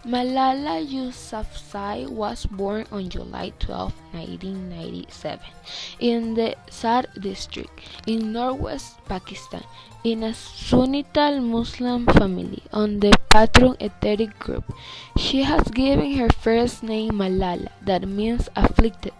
Malala Yousafzai was born on July 12, 1997, in the Sar district in northwest Pakistan, in a Sunnital Muslim family on the Pathrun ethnic group. She has given her first name Malala, that means afflicted.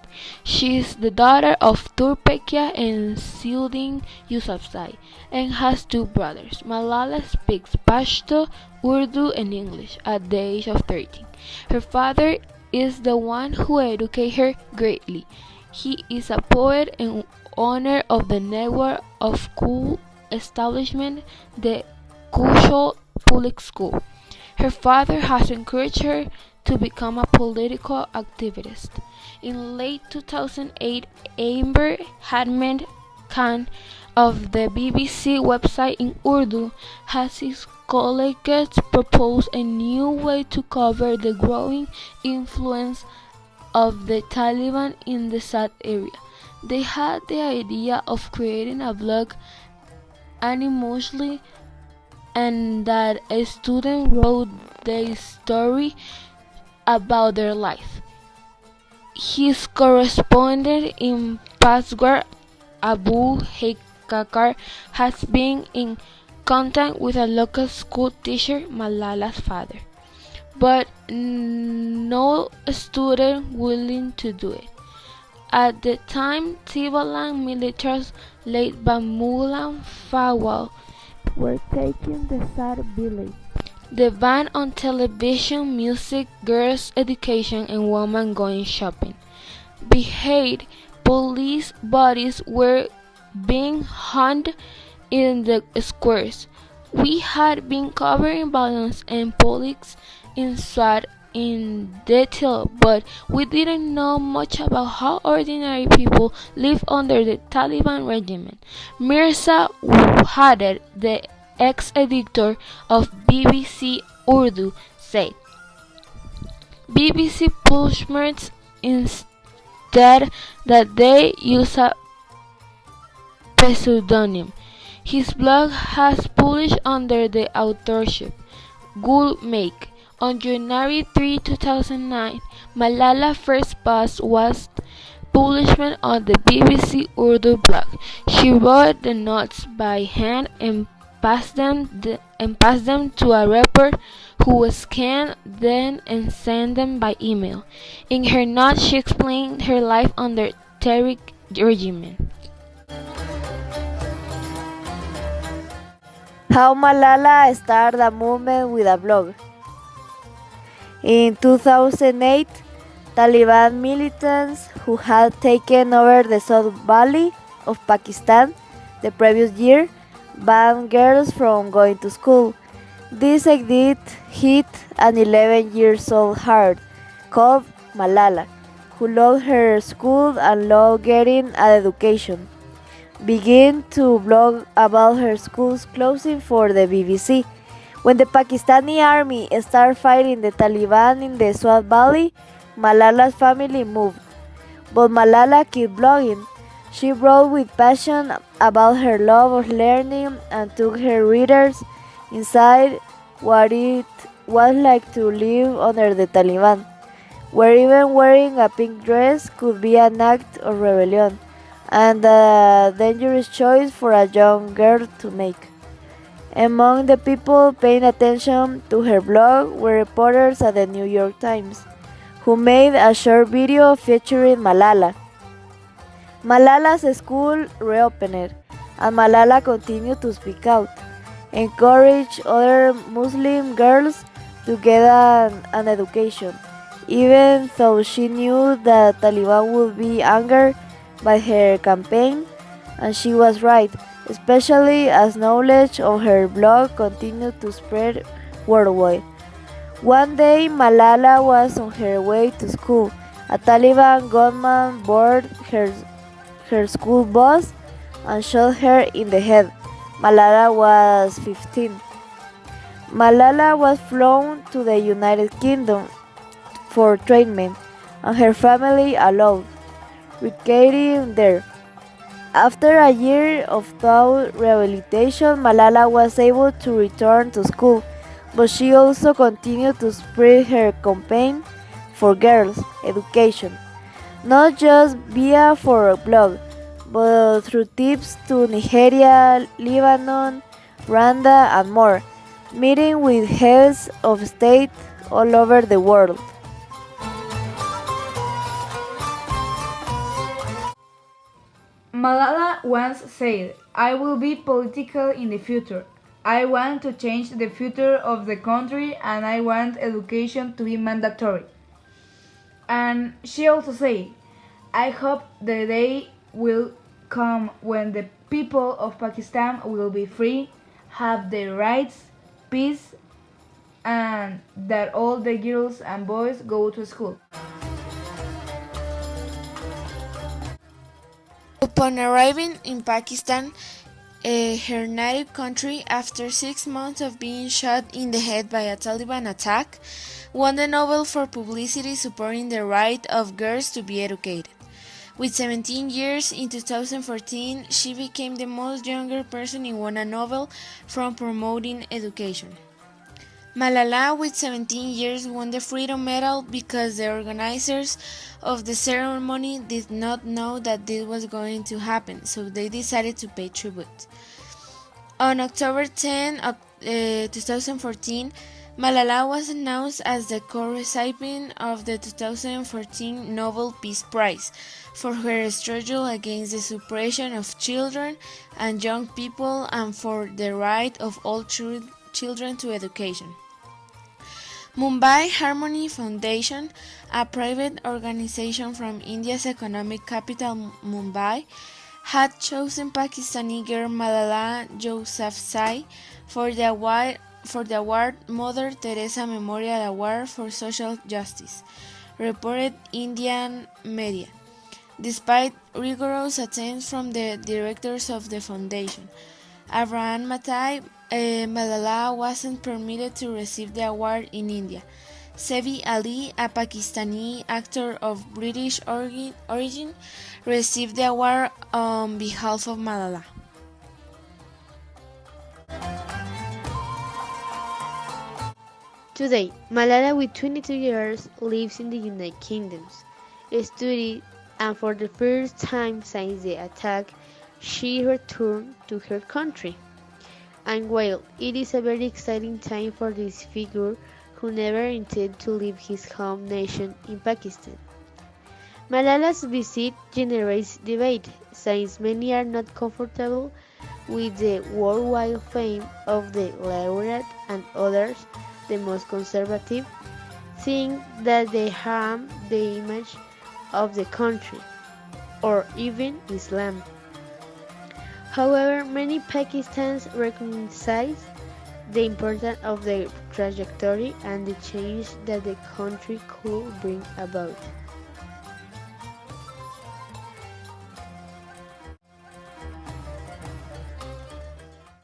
She is the daughter of Turpekia and Sildin Yousafzai, and has two brothers. Malala speaks Pashto, Urdu, and English at the age of 13. Her father is the one who educated her greatly. He is a poet and owner of the network of school establishment, the Kushal Public School. Her father has encouraged her to become a political activist. In late 2008, Amber Hadman Khan of the BBC website in Urdu has his colleagues proposed a new way to cover the growing influence of the Taliban in the South area. They had the idea of creating a blog anonymously, and that a student wrote the story about their life. His correspondent in Peshawar, Abu Haykakar, has been in contact with a local school teacher, Malala's father, but no student willing to do it. At the time, Tibalan militants led by Mullah Fawal were taking the Sad village. The ban on television, music, girls' education, and women going shopping. Beheaded police bodies were being hung in the squares. We had been covering violence and politics in Swat in detail, but we didn't know much about how ordinary people live under the Taliban regime. Mirza Hadid, the ex-editor of BBC Urdu, said. BBC published instead that they use a pseudonym. His blog has published under the authorship Gul Make. On January 3, 2009, Malala's first post was published on the BBC Urdu blog. She wrote the notes by hand and passed them to a reporter who scanned them and sent them by email. In her notes, she explained her life under Tariq regime. How Malala started a movement with a blog. In 2008, Taliban militants who had taken over the South Valley of Pakistan the previous year banned girls from going to school. This edict hit an 11-year-old heart called Malala, who loved her school and loved getting an education. Began to blog about her school's closing for the BBC. When the Pakistani army started fighting the Taliban in the Swat Valley, Malala's family moved. But Malala kept blogging. She wrote with passion about her love of learning and took her readers inside what it was like to live under the Taliban, where even wearing a pink dress could be an act of rebellion and a dangerous choice for a young girl to make. Among the people paying attention to her blog were reporters at the New York Times, who made a short video featuring Malala. Malala's school reopened, and Malala continued to speak out, encourage other Muslim girls to get an education, even though she knew that Taliban would be angered by her campaign, and she was right, especially as knowledge of her blog continued to spread worldwide. One day, Malala was on her way to school. A Taliban gunman boarded her school bus and shot her in the head. Malala was 15. Malala was flown to the United Kingdom for treatment, and her family allowed, relocating there. After a year of thorough rehabilitation, Malala was able to return to school, but she also continued to spread her campaign for girls' education, not just via for a blog, but through trips to Nigeria, Lebanon, Rwanda, and more, meeting with heads of state all over the world. Malala once said, I will be political in the future. I want to change the future of the country and I want education to be mandatory. And she also said, I hope the day will come when the people of Pakistan will be free, have their rights, peace, and that all the girls and boys go to school. Upon arriving in Pakistan, her native country, after 6 months of being shot in the head by a Taliban attack, won the Nobel for publicity supporting the right of girls to be educated. With 17 years, in 2014, she became the most younger person to win a Nobel from promoting education. Malala, with 17 years, won the Freedom Medal because the organizers of the ceremony did not know that this was going to happen, so they decided to pay tribute. On October 10, 2014, Malala was announced as the co-recipient of the 2014 Nobel Peace Prize for her struggle against the suppression of children and young people and for the right of all children to education. Mumbai Harmony Foundation, a private organization from India's economic capital Mumbai, had chosen Pakistani girl Malala Yousafzai for the award Mother Teresa Memorial Award for Social Justice, reported Indian media. Despite rigorous attempts from the directors of the foundation, Abraham Matai, Malala wasn't permitted to receive the award in India. Sebi Ali, a Pakistani actor of British origin, received the award on behalf of Malala. Today, Malala, with 22 years, lives in the United Kingdom, studied, and for the first time since the attack, she returned to her country. And while it is a very exciting time for this figure who never intended to leave his home nation in Pakistan, Malala's visit generates debate, since many are not comfortable with the worldwide fame of the laureate and others, the most conservative, think that they harm the image of the country, or even Islam. However, many Pakistanis recognize the importance of the trajectory and the change that the country could bring about.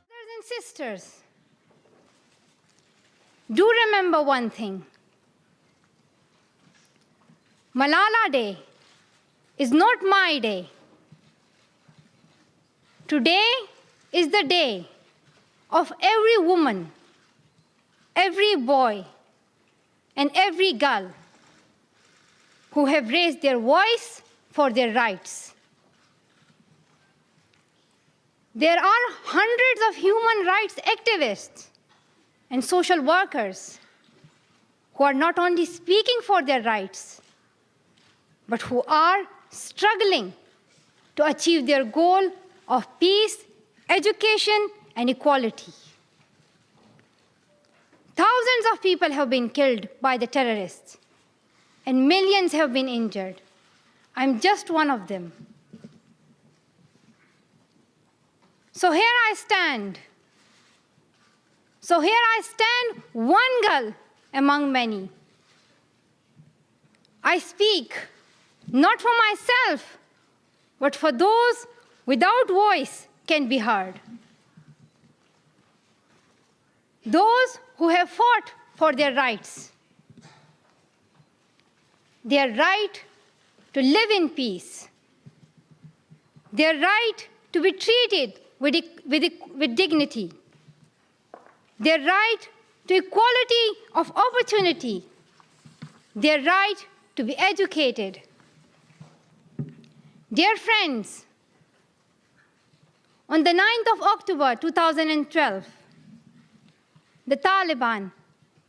Brothers and sisters, do remember one thing. Malala Day is not my day. Today is the day of every woman, every boy, and every girl who have raised their voice for their rights. There are hundreds of human rights activists and social workers who are not only speaking for their rights, but who are struggling to achieve their goal of peace, education, and equality. Thousands of people have been killed by the terrorists, and millions have been injured. I'm just one of them. So here I stand. One girl among many. I speak not for myself, but for those without voice can be heard. Those who have fought for their rights. Their right to live in peace. Their right to be treated with dignity. Their right to equality of opportunity, their right to be educated. Dear friends, on the 9th of October 2012, the Taliban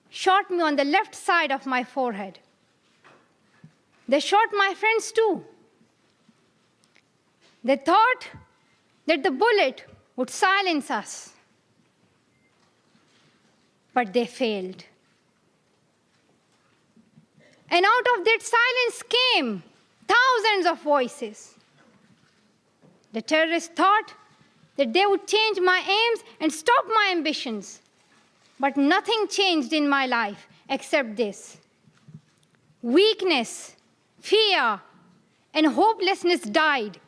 shot me on the left side of my forehead. They shot my friends too. They thought that the bullet would silence us, but they failed. And out of that silence came thousands of voices. The terrorists thought that they would change my aims and stop my ambitions. But nothing changed in my life except this. Weakness, fear, and hopelessness died.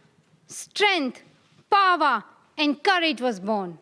Strength, power, and courage was born.